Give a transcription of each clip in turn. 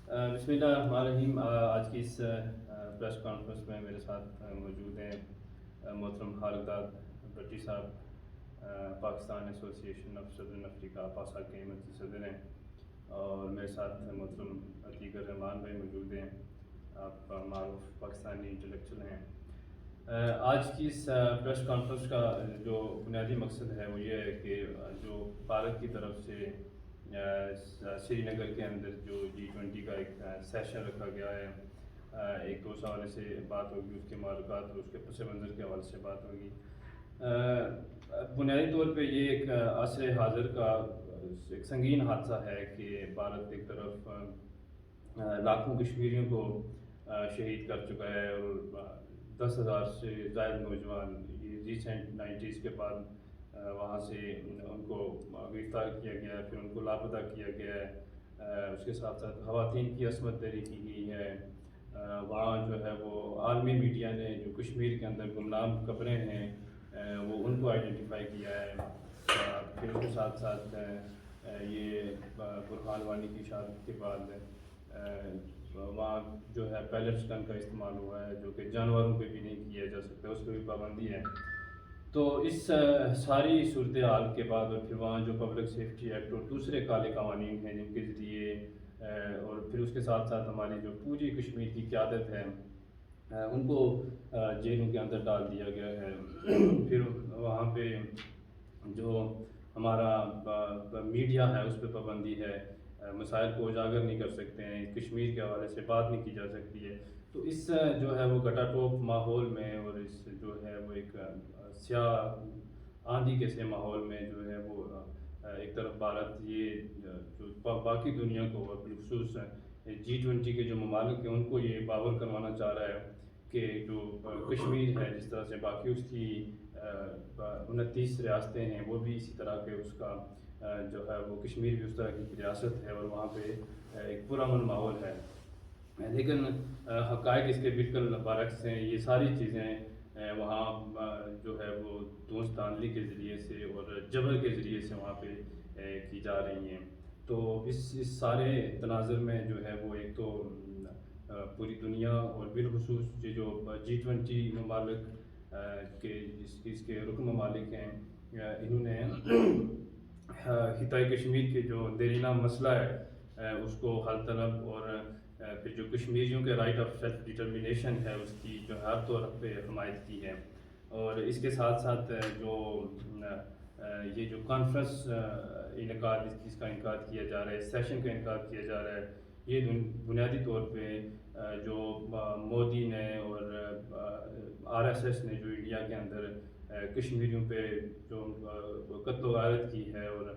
بسم اللہ الرحمن الرحیم۔ آج کی اس پریس کانفرنس میں میرے ساتھ موجود ہیں محترم خالداد بٹی صاحب، پاکستان ایسوسی ایشن آف سدرن افریقہ پاسا کے مرکزی صدر ہیں، اور میرے ساتھ محترم عتیق الرحمان بھائی موجود ہیں، آپ معروف پاکستانی انٹلیکچوئل ہیں۔ آج کی اس پریس کانفرنس کا جو بنیادی مقصد ہے وہ یہ ہے کہ جو بھارت کی طرف سے سری نگر کے اندر جو G20 کا ایک سیشن رکھا گیا ہے، ایک تو اس حوالے سے بات ہوگی، اس کے معلومات اور اس کے پس منظر کے حوالے سے بات ہوگی۔ بنیادی طور پہ یہ ایک عصر حاضر کا ایک سنگین حادثہ ہے کہ بھارت ایک طرف لاکھوں کشمیریوں کو شہید کر چکا ہے، اور 10,000 سے زائد نوجوان یہ ریسنٹ 90s کے بعد وہاں سے ان کو گرفتار کیا گیا ہے، پھر ان کو لاپتہ کیا گیا ہے۔ اس کے ساتھ ساتھ خواتین کی عصمت دری کی گئی ہے۔ وہاں جو ہے وہ عالمی میڈیا نے جو کشمیر کے اندر گمنام قبریں ہیں وہ ان کو آئیڈینٹیفائی کیا ہے۔ پھر اس کے ساتھ ساتھ یہ برہان وانی کی شہادت کے بعد وہاں جو ہے پیلٹس گن کا استعمال ہوا ہے، جو کہ جانوروں پہ بھی نہیں کیا جا سکتا، اس پہ بھی پابندی ہے۔ تو اس ساری صورتحال کے بعد اور پھر وہاں جو پبلک سیفٹی ایکٹ اور دوسرے کالے قوانین ہیں جن کے ذریعے اور پھر اس کے ساتھ ساتھ ہماری جو پوری کشمیر کی قیادت ہے ان کو جیلوں کے اندر ڈال دیا گیا ہے۔ پھر وہاں پہ جو ہمارا میڈیا ہے اس پہ پابندی ہے، مسائل کو اجاگر نہیں کر سکتے ہیں، کشمیر کے حوالے سے بات نہیں کی جا سکتی ہے۔ تو اس جو ہے وہ گٹا ٹوپ ماحول میں اور اس جو ہے وہ ایک سیاہ آندھی کے سے ماحول میں جو ہے وہ ایک طرف بھارت یہ جو باقی دنیا کو اور بالخصوص G20 کے جو ممالک ہیں ان کو یہ باور کروانا چاہ رہا ہے کہ جو کشمیر ہے جس طرح سے باقی اس کی 29 ریاستیں ہیں وہ بھی اسی طرح کے اس کا جو ہے وہ کشمیر بھی اس طرح کی ریاست ہے، اور وہاں پہ ایک پرامن ماحول ہے۔ لیکن حقائق اس کے بالکل برعکس ہیں۔ یہ ساری چیزیں وہاں جو ہے وہ دوست داندلی کے ذریعے سے اور جبر کے ذریعے سے وہاں پہ کی جا رہی ہیں۔ تو اس سارے تناظر میں جو ہے وہ ایک تو پوری دنیا اور بالخصوص یہ جو G20 ممالک کے اس کے رکن ممالک ہیں، انہوں نے خطۂ کشمیر کے جو دیرینہ مسئلہ ہے اس کو حل طلب اور پھر جو کشمیریوں کے رائٹ آف سیلف ڈٹرمنیشن ہے اس کی جو ہر طور پہ حمایت کی ہے۔ اور اس کے ساتھ ساتھ جو یہ جو کانفرنس اس کا انعقاد کیا جا رہا ہے، سیشن کا انعقاد کیا جا رہا ہے، یہ بنیادی طور پہ جو مودی نے اور RSS نے جو انڈیا کے اندر کشمیریوں پہ جو قتل و غارت کی ہے اور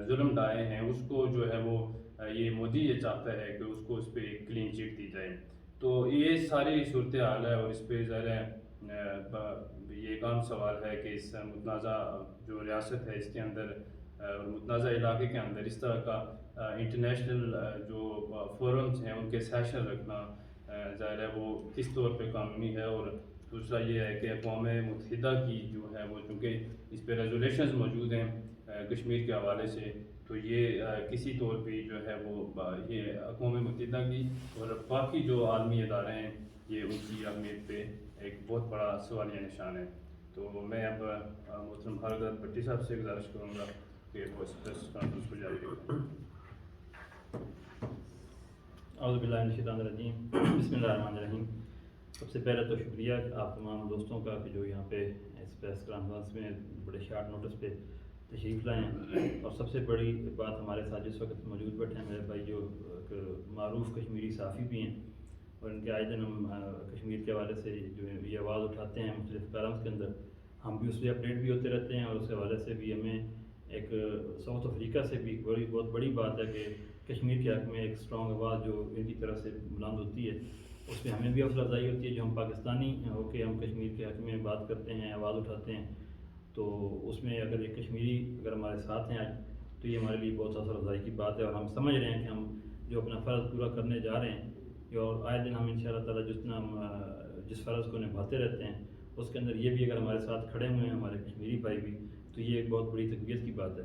ظلم ڈھائے ہیں اس کو جو ہے وہ یہ مودی یہ چاہتا ہے کہ اس کو اس پہ ایک کلین چٹ دی جائے۔ تو یہ ساری صورتحال ہے، اور اس پہ ظاہر ہے یہ ایک عام سوال ہے کہ اس متنازع جو ریاست ہے اس کے اندر اور متنازع علاقے کے اندر اس طرح کا انٹرنیشنل جو فورمز ہیں ان کے سیشن رکھنا ظاہر ہے وہ کس طور پہ قانونی ہے۔ اور دوسرا یہ ہے کہ اقوام متحدہ کی جو ہے وہ چونکہ اس پہ ریزولیشنز موجود ہیں کشمیر کے حوالے سے، تو یہ کسی طور پہ جو ہے وہ یہ اقوام متحدہ کی اور باقی جو عالمی ادارے ہیں یہ ان کی اہمیت پہ ایک بہت بڑا سوالیہ نشان ہے۔ تو میں اب محترم خالداد بٹی صاحب سے گزارش کروں گا کہ وہ اس پریس کانفرنس کو جاری رکھیں۔ اعوذ باللہ من الشیطان الرجیم، بسم اللہ الرحمن الرحیم۔ سب سے پہلے تو شکریہ آپ تمام دوستوں کا کہ جو یہاں پہ اس پریس کانفرنس میں بڑے شارٹ نوٹس پہ تشریف لائے ہیں، اور سب سے بڑی بات ہمارے ساتھ جس وقت موجود بیٹھے ہیں میرے بھائی جو معروف کشمیری صحافی بھی ہیں، اور ان کے آئے دن ہم کشمیر کے حوالے سے جو یہ آواز اٹھاتے ہیں مختلف کالمز کے اندر، ہم بھی اس سے اپڈیٹ بھی ہوتے رہتے ہیں، اور اس حوالے سے بھی ہمیں ایک ساؤتھ افریقہ سے بھی بہت بڑی بات ہے کہ کشمیر کے حق میں ایک اسٹرانگ آواز جو ان کی طرف سے بلند ہوتی ہے، اس پہ ہمیں بھی حوصلہ افزائی ہوتی ہے جو ہم پاکستانی ہو کے ہم کشمیر کے حق میں بات کرتے ہیں، آواز اٹھاتے ہیں۔ تو اس میں اگر ایک کشمیری اگر ہمارے ساتھ ہیں آج تو یہ ہمارے لیے بہت حوصلہ افزائی کی بات ہے، اور ہم سمجھ رہے ہیں کہ ہم جو اپنا فرض پورا کرنے جا رہے ہیں، اور آئے دن ہم انشاءاللہ تعالیٰ جس فرض کو نبھاتے رہتے ہیں اس کے اندر یہ بھی اگر ہمارے ساتھ کھڑے ہوئے ہیں ہمارے کشمیری بھائی بھی، تو یہ ایک بہت بڑی تقویت کی بات ہے۔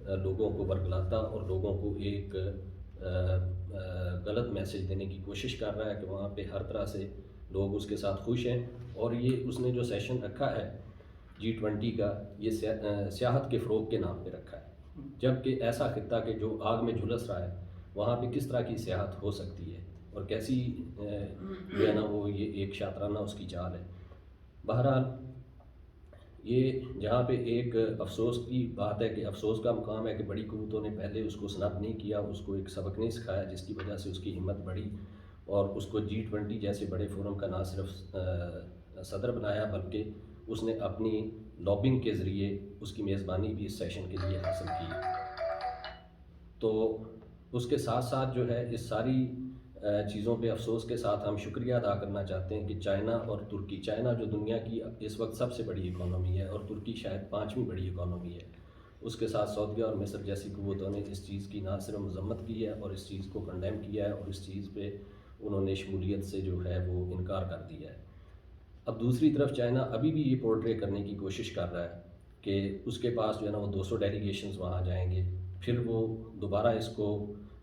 لوگوں کو ورگلاتا اور لوگوں کو ایک غلط میسج دینے کی کوشش کر رہا ہے کہ وہاں پہ ہر طرح سے لوگ اس کے ساتھ خوش ہیں. اور یہ اس نے جو سیشن رکھا ہے G20 کا، یہ سیاحت کے فروغ کے نام پہ رکھا ہے، جبکہ ایسا خطہ کہ جو آگ میں جھلس رہا ہے وہاں پہ کس طرح کی سیاحت ہو سکتی ہے اور کیسی جو ہے نا وہ یہ ایک شاطرانہ اس کی چال ہے. بہرحال یہ جہاں پہ ایک افسوس کی بات ہے کہ افسوس کا مقام ہے کہ بڑی قوتوں نے پہلے اس کو سنب نہیں کیا، اس کو ایک سبق نہیں سکھایا، جس کی وجہ سے اس کی ہمت بڑھی اور اس کو G20 جیسے بڑے فورم کا نہ صرف صدر بنایا بلکہ اس نے اپنی لابنگ کے ذریعے اس کی میزبانی بھی اس سیشن کے لیے حاصل کی. تو اس کے ساتھ ساتھ جو ہے اس ساری چیزوں پہ افسوس کے ساتھ ہم شکریہ ادا کرنا چاہتے ہیں کہ چائنا اور ترکی، چائنا جو دنیا کی اس وقت سب سے بڑی اکانومی ہے اور ترکی شاید 5ویں بڑی اکانومی ہے، اس کے ساتھ سعودیہ اور مصر جیسی قوتوں نے اس چیز کی نہ صرف مذمت کی ہے اور اس چیز کو کنڈیم کیا ہے اور اس چیز پہ انہوں نے شمولیت سے جو ہے وہ انکار کر دیا ہے. اب دوسری طرف چائنا ابھی بھی یہ پورٹرے کرنے کی کوشش کر رہا ہے کہ اس کے پاس جو ہے نا وہ 200 ڈیلیگیشنز وہاں جائیں گے، پھر وہ دوبارہ اس کو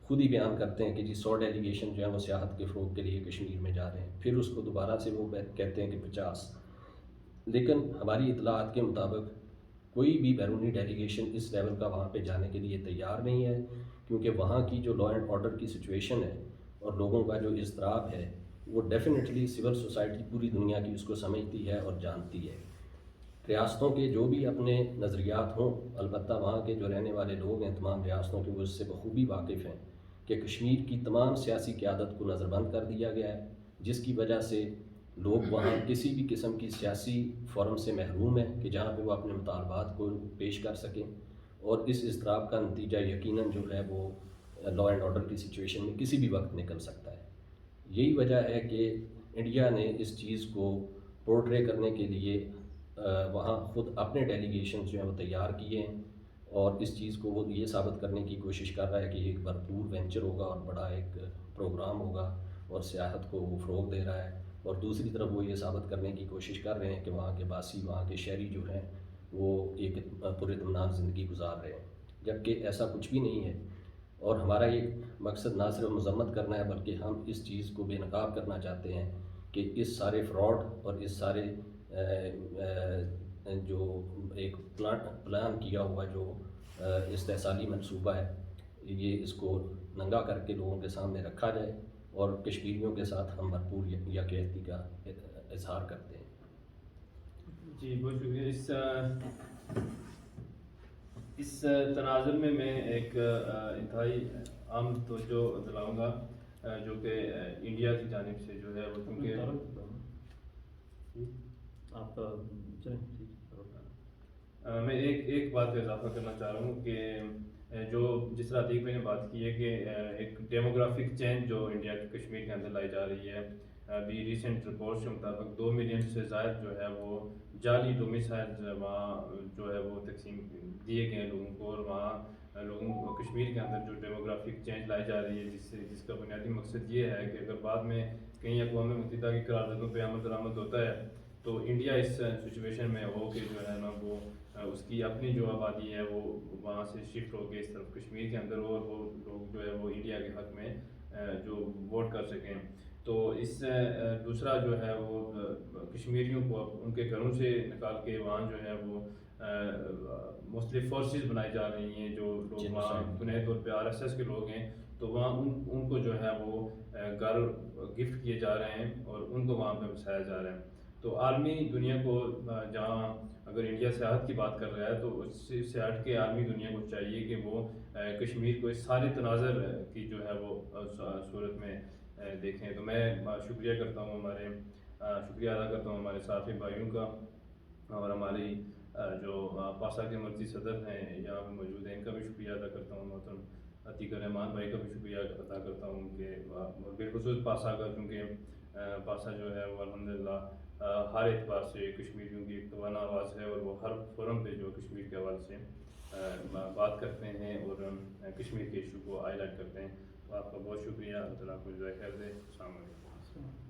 خود ہی بیان کرتے ہیں کہ جی 100 ڈیلیگیشن جو ہے وہ سیاحت کے فروغ کے لیے کشمیر میں جا رہے ہیں، پھر اس کو دوبارہ سے وہ کہتے ہیں کہ 50. لیکن ہماری اطلاعات کے مطابق کوئی بھی بیرونی ڈیلیگیشن اس لیول کا وہاں پہ جانے کے لیے تیار نہیں ہے، کیونکہ وہاں کی جو لا اینڈ آرڈر کی سچویشن ہے اور لوگوں کا جو اضطراب ہے وہ ڈیفینیٹلی سول سوسائٹی پوری دنیا کی اس کو سمجھتی ہے اور جانتی ہے. ریاستوں کے جو بھی اپنے نظریات ہوں، البتہ وہاں کے جو رہنے والے لوگ ہیں تمام ریاستوں کے وہ اس سے بخوبی واقف ہیں کہ کشمیر کی تمام سیاسی قیادت کو نظر بند کر دیا گیا ہے، جس کی وجہ سے لوگ وہاں کسی بھی قسم کی سیاسی فورم سے محروم ہیں کہ جہاں پہ وہ اپنے مطالبات کو پیش کر سکیں. اور اس اضطراب کا نتیجہ یقیناً جو ہے وہ لا اینڈ آرڈر کی سچویشن میں کسی بھی وقت نکل سکتا ہے. یہی وجہ ہے کہ انڈیا نے اس چیز کو پورٹرے کرنے کے لیے وہاں خود اپنے ڈیلیگیشنز جو ہیں وہ تیار کیے ہیں اور اس چیز کو وہ یہ ثابت کرنے کی کوشش کر رہا ہے کہ یہ ایک بھرپور وینچر ہوگا اور بڑا ایک پروگرام ہوگا اور سیاحت کو وہ فروغ دے رہا ہے. اور دوسری طرف وہ یہ ثابت کرنے کی کوشش کر رہے ہیں کہ وہاں کے باسی، وہاں کے شہری جو ہیں وہ ایک پراطمینان زندگی گزار رہے ہیں، جبکہ ایسا کچھ بھی نہیں ہے. اور ہمارا یہ مقصد نہ صرف مذمت کرنا ہے بلکہ ہم اس چیز کو بے نقاب کرنا چاہتے ہیں کہ اس سارے فراڈ اور اس سارے جو ایک پلان کیا ہوا جو استحصالی منصوبہ ہے، یہ اس کو ننگا کر کے لوگوں کے سامنے رکھا جائے اور کشمیریوں کے ساتھ ہم بھرپور یکجہتی کا اظہار کرتے ہیں. جی بہت شکریہ. اس تناظر میں ایک انتہائی اہم توجہ دلاؤں گا جو کہ انڈیا کی جانب سے جو ہے وہ، کیونکہ آپ میں ایک بات کا اضافہ کرنا چاہ رہا ہوں کہ جو جس طرح عتیق بھائی نے بات کی ہے کہ ایک ڈیموگرافک چینج جو انڈیا کے کشمیر کے اندر لائی جا رہی ہے. ابھی ریسنٹ رپورٹس کے مطابق 2 ملین سے زائد جو ہے وہ جعلی ڈومیسائلز وہاں جو ہے وہ تقسیم دیے گئے لوگوں کو، اور وہاں لوگوں کو کشمیر کے اندر جو ڈیموگرافک چینج لائی جا رہی ہے جس کا بنیادی مقصد یہ ہے کہ اگر بعد میں کہیں اقوام متحدہ کی قراردادوں پہ عمل درآمد ہوتا ہے تو انڈیا اس سچویشن میں ہو کہ جو ہے نا وہ اس کی اپنی جو آبادی ہے وہ وہاں سے شفٹ ہو کے اس طرف کشمیر کے اندر اور وہ لوگ جو ہے وہ انڈیا کے حق میں جو ووٹ کر سکیں. تو اس دوسرا جو ہے وہ کشمیریوں کو ان کے گھروں سے نکال کے وہاں جو ہے وہ مختلف فورسز بنائی جا رہی ہیں، جو لوگ وہاں بنیادی طور پہ RSS کے لوگ ہیں، تو وہاں ان کو جو ہے وہ گھر گفٹ کیے جا رہے ہیں اور ان کو وہاں پہ بسایا جا رہا ہے. تو عالمی دنیا کو جہاں اگر انڈیا سیاحت کی بات کر رہا ہے تو اس سے ہٹ کے عالمی دنیا کو چاہیے کہ وہ کشمیر کو اس سارے تناظر کی جو ہے وہ صورت میں دیکھیں. تو میں شکریہ کرتا ہوں شکریہ ادا کرتا ہوں ہمارے ساتھی بھائیوں کا اور ہماری جو پاسا کے مرکزی صدر ہیں یہاں پہ موجود ہیں، ان کا بھی شکریہ ادا کرتا ہوں. محترم عتیق الرحمان بھائی کا بھی شکریہ ادا کرتا ہوں کہ بالخصوص پاسا کا، کیونکہ پاسا جو ہے وہ الحمدللہ ہر اعتبار سے کشمیریوں کی ایک توانا آواز ہے اور وہ ہر فورم پہ جو کشمیر کے حوالے سے بات کرتے ہیں اور کشمیر کے ایشو کو ہائی لائٹ کرتے ہیں. تو آپ کا بہت شکریہ. اللہ تعالیٰ کو جزائے خیر دے. السلام علیکم.